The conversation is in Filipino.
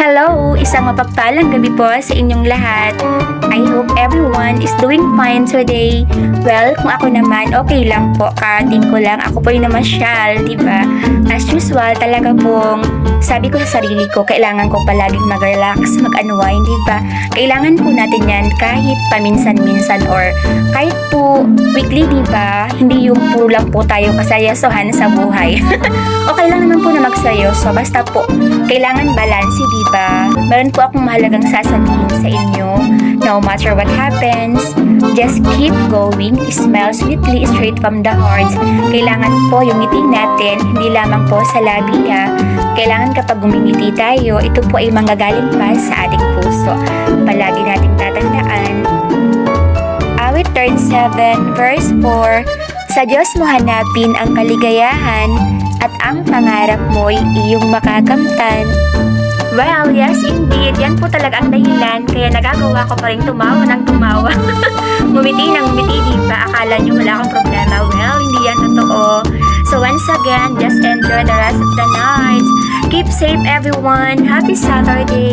Hello! Isang mapagpalang gabi po sa inyong lahat. I hope everyone is doing fine today. Well, kung ako naman, okay lang po. Karating ko lang, ako po yung namasyal, diba? As usual, talaga pong sabi ko sa sarili ko, kailangan ko palaging mag-relax, mag-unwind, diba? Kailangan po natin yan kahit paminsan-minsan or kahit po weekly, diba? Hindi yung puro lang po tayo kasayasohan sa buhay. Okay lang naman po na magsayoso, basta po, kailangan balance, diba? Meron po akong mahalagang sasabihin sa inyo. No matter what happens, just keep going, smile sweetly straight from the heart. Kailangan po yung ngiti natin, hindi lamang po sa labi Kailangan kapag gumingiti tayo, ito po ay manggagaling pa sa ating puso. Palagi nating tatandaan. Awit 37 verse 4, sa Diyos mo hanapin ang kaligayahan at ang pangarap mo'y iyong makakamtan. Well, yes indeed. Yan po talaga ang dahilan kaya nagagawa ko pa rin tumawa ng tumawa. Ngumiti ng ngumiti, diba? Akala nyo wala akong problema. Well, hindi yan totoo. So once again, just enjoy the rest of the night. Keep safe everyone. Happy Saturday.